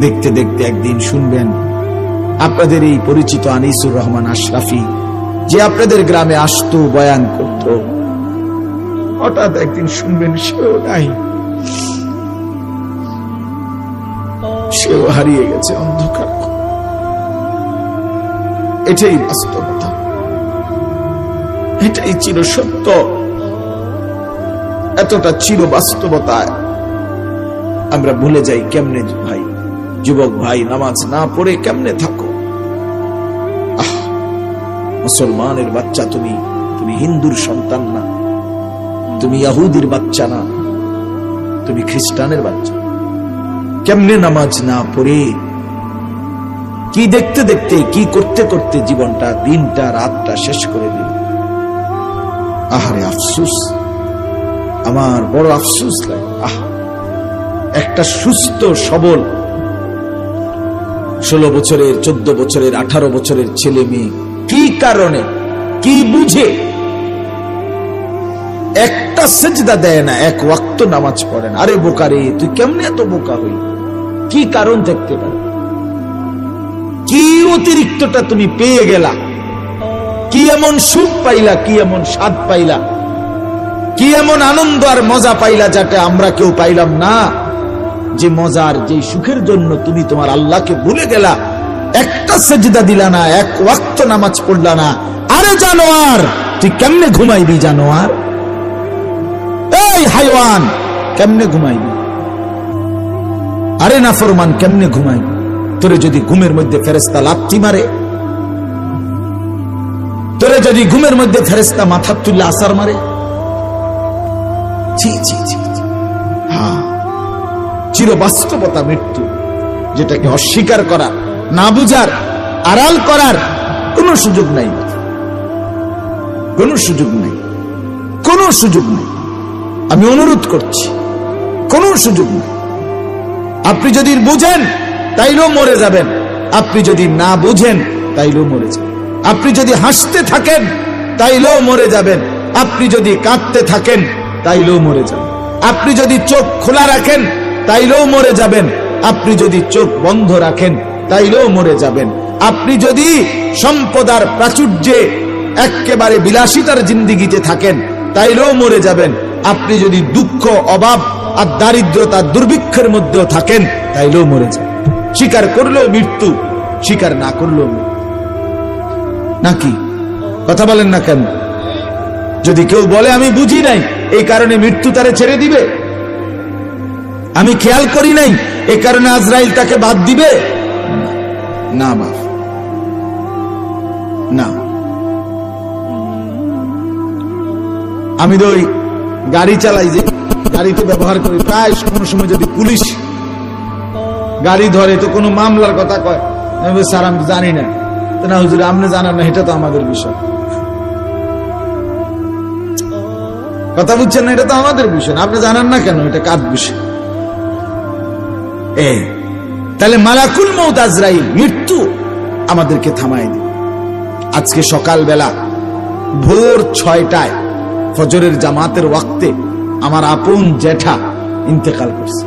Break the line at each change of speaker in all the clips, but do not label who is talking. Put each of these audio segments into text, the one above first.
দেখতে দেখতে একদিন শুনবেন আপনাদের এই পরিচিত আনিসুর রহমান আশরাফি, যে আপনাদের গ্রামে আসতো, বয়ান করত, হঠাৎ একদিন শুনবেন সেও নাই, সেও হারিয়ে গেছে অন্ধকার। এটাই বাস্তবতা, এটাই চিরসত্য। এতটা চির বাস্তবতায় আমরা ভুলে যাই কেমনে। ভাই, যুবক ভাই, নামাজ না পড়ে কেমনে থাকো? মুসলমানের বাচ্চা তুমি, তুমি হিন্দুর সন্তান না, তুমি ইহুদির বাচ্চা না, তুমি খ্রিস্টানের বাচ্চা। কেমনে নামাজ না পড়ে, কি দেখতে দেখতে, কি করতে করতে জীবনটা, দিনটা, রাতটা শেষ করে দিল। আহারে আফসুস, আমার বড় আফসুস লাগে। একটা সুস্থ সবল 16 বছরের, 14 বছরের, 18 বছরের ছেলে মেয়ে কি কারণে, কি বুঝে একটা সেজদা দেয় না, এক ওয়াক্ত নামাজ পড়ে না? আরে বোকা রে, তুই কেমনে এত বোকা হই? কি কারণ দেখতে পারে? কি অতিরিক্তটা তুমি পেয়ে গেলা? কি এমন সুখ পাইলা, কি এমন স্বাদ পাইলা, কি এমন আনন্দ আর মজা পাইলা যাতে আমরা কেউ পাইলাম না? যে মজার, যে সুখের জন্য তুমি তোমার আল্লাহকে ভুলে গেলা, একটা সেজদা দিলা না, এক ওয়াক্ত নামাজ পড়লা না। আরে জানোয়ার, তুই কেমনে ঘুমাইবি? জানোয়ার, এই হাইওয়ান, কেমনে ঘুমাইবি? আরে নাফরমান, কেমনে ঘুমাইবি? তোরে যদি ঘুমের মধ্যে ফেরেশতা লাথি মারে, তোরে যদি ঘুমের মধ্যে ফেরেশতা মাথা তুলে আসার মারে, জি জি জি, হ্যাঁ, চির বাস্তবতা মৃত্যু, যেটাকে অস্বীকার করা, না বুঝার, আড়াল করার কোনো সুযোগ নাই, কোনো সুযোগ নাই, কোনো সুযোগ নাই। আমি অনুরোধ করছি, কোনো সুযোগ নেই। আপনি যদি বুঝেন তাইলেও মরে যাবেন, আপনি যদি না বুঝেন তাইলেও মরে যাবেন। আপনি যদি হাসতে থাকেন তাইলেও মরে যাবেন, আপনি যদি কাঁদতে থাকেন তাইলেও মরে যাবেন, আপনি যদি চোখ খোলা রাখেন তাইলেও মরে যাবেন, আপনি যদি চোখ বন্ধ রাখেন তাইলেও মরে যাবেন, আপনি যদি সম্পদার প্রাচুর্যে একেবারে বিলাসিতার জিন্দিগিতে থাকেন তাইলেও মরে যাবেন, আপনি যদি দুঃখ, অভাব আর দারিদ্রতা, দুর্ভিক্ষের মধ্যেও থাকেন তাইলেও মরে যাবেন। স্বীকার করলেও মৃত্যু, স্বীকার না করলেও মৃত্যু। নাকি কথা বলেন না কেন? যদি কেউ বলে আমি বুঝি নাই, এই কারণে মৃত্যু তারে ছেড়ে দিবে, আমি খেয়াল করি নাই, এই কারণে আজরাইল তাকে বাদ দিবে, না বাপ, না। আমি তো ওই গাড়ি চালাই, যে গাড়িতে ব্যবহার করি, প্রায় কোনো সময় যদি পুলিশ গাড়ি ধরে তো কোনো মামলার কথা কয়, আমি বলি স্যার আমি জানি না। তো না হুজুর, আপনি জানেন না, এটা তো আমাদের বিষয়। কথা বুঝছেন না? এটা তো আমাদের বিষয়, আপনি জানেন না কেন? এটা কার বিষয়? তাহলে মালাকুল মউত আজরাইল, মৃত্যু আমাদেরকে থামায় দিবে। আজকে সকালবেলা ভোর 6টায় ফজরের জামাতের ওয়াক্তে আমার আপন জ্যাঠা ইন্তেকাল করছে,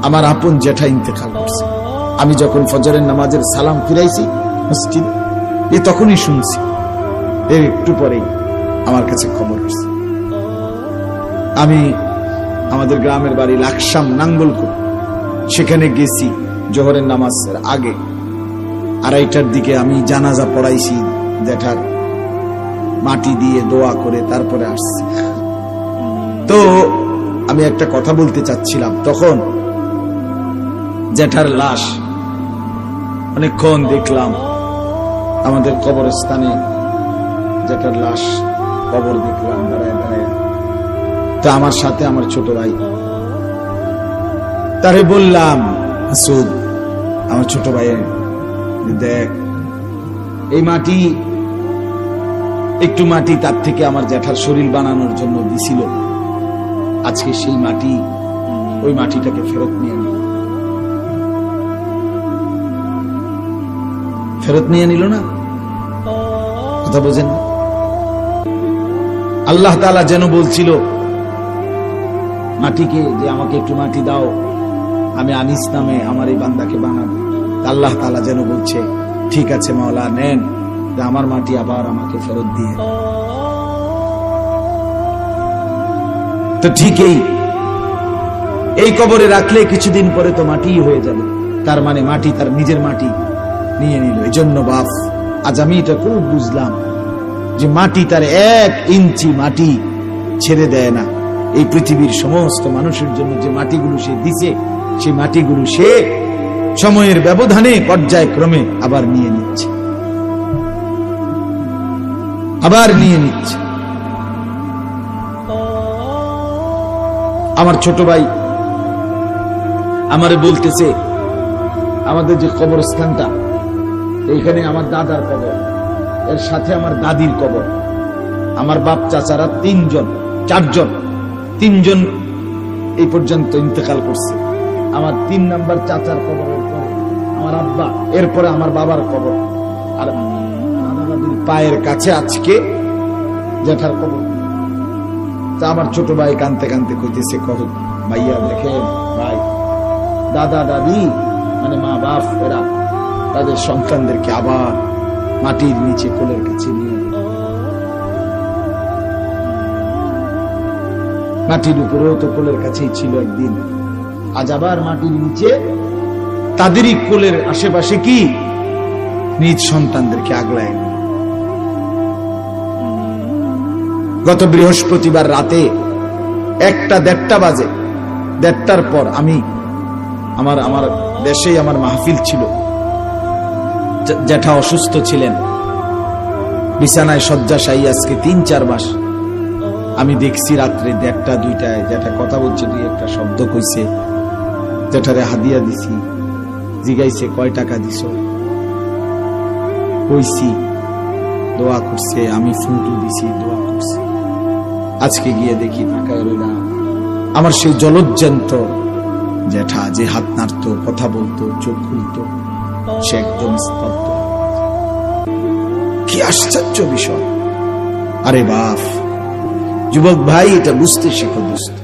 আমার আপন জ্যাঠা ইন্তেকাল করছে। আমি যখন ফজরের নামাজের সালাম ফিরাইছি মসজিদ, তখনই শুনছি, এর একটু পরেই আমার কাছে খবর আসছে। আমি আমাদের গ্রামের বাড়ি লাকসাম নাঙ্গলকোট, সেখানে গেছি জোহরের নামাজের আগে 2:30টার দিকে। আমি জানাজা পড়াইছি জ্যাঠার, মাটি দিয়ে দোয়া করে তারপরে আসছি। তো আমি একটা কথা বলতে চাচ্ছিলাম, তখন জ্যাঠার লাশ অনেকক্ষণ দেখলাম আমাদের কবরস্থানে, জ্যাঠার লাশ কবর দেখলাম দাঁড়ায় দাঁড়ায়। তো আমার সাথে আমার ছোট ভাই, তারে বললাম, আসুদ, আমার ছোট ভাইয়ের, দেখ এই মাটি, একটু মাটি তার থেকে আমার জ্যাঠার শরীর বানানোর জন্য দিছিল, আজকে সেই মাটি, ওই মাটিটাকে ফেরত নিয়ে নিল, ফেরত নিয়ে নিল না। কথা বোঝেন? আল্লাহ তাআলা যেন বলছিল মাটিকে যে আমাকে একটু মাটি দাও, আমি আনিস নামে আমার এই বান্দাকে বানাবো। আল্লাহ তাআলা যেন বলছে, ঠিক আছে মাওলা, নেন, আমার মাটি আবার আমাকে ফেরত দিয়ে। তো ঠিকই এই কবরে রাখলে কিছুদিন পরে তো মাটি হয়ে যাবে, তার মানে মাটি তার নিজের মাটি নিয়ে নিল। এই জন্য বাপ, আজ আমি এটা খুব বুঝলাম যে মাটি তার 1 ইঞ্চি মাটি ছেড়ে দেয় না। এই পৃথিবীর সমস্ত মানুষের জন্য যে মাটিগুলো সে দিছে, সেই মাটিগুলো সে সময়ের ব্যবধানে পর্যায়ক্রমে আবার নিয়ে নিচ্ছে, আবার নিয়ে নিচ্ছে। আমার ছোট ভাই আমারে বলতেছে, আমাদের যে কবরস্থানটা, এইখানে আমার দাদার কবর, এর সাথে আমার দাদির কবর, আমার বাপ চাচারা 3জন এই পর্যন্ত ইন্তেকাল করছে। আমার 3 নাম্বার চাচার কবরের পরে আমার আব্বা, এরপরে আমার বাবার কবর, আর দাদির পায়ের কাছে আজকে জেঠার কবর। তা আমার ছোট ভাই কানতে কানতে কইতেছে, ভাইয়া দেখেন ভাই, দাদা দাদি মানে মা বাপ, এরা তাদের সন্তানদেরকে আবার মাটির নিচে কোলের কাছে নিয়ে, মাটির উপরেও তো কোলের কাছেই ছিল একদিন, আজ আবার মাটির নিচে তাদেরই কোলের আশেপাশে কি নিজ সন্তানদেরকে আগলায়। গত বৃহস্পতিবার রাতে 1টা-1:30 বাজে, 1:30টার পর আমি আমার দেশেই আমার মাহফিল ছিল, জ্যাঠা অসুস্থ ছিলেন, বিছানায় শয্যাশায়ী আজকে 3-4 মাস। আমি দেখছি রাত্রে 1:30-2টায় জ্যাঠা কথা বলছে, 2-1টা শব্দ কইছে, জ্যাঠারে হাদিয়া দিছি, জিগাইছে কয় টাকা দিছ, কইছি, দোয়া করছে, আমি ফুটু দিছি, দোয়া করছে। আজকে গিয়ে দেখি তাকায় রইলাম আমার সেই জলজ্জান্ত জ্যাঠা, যে হাত নাড়তো, কথা বলতো, চোখ খুলতো, সে একদম স্তব্ধ। কি আশ্চর্য বিষয়! আরে বাপ, যুবক ভাই, এটা বুঝতে শেখো দোস্ত।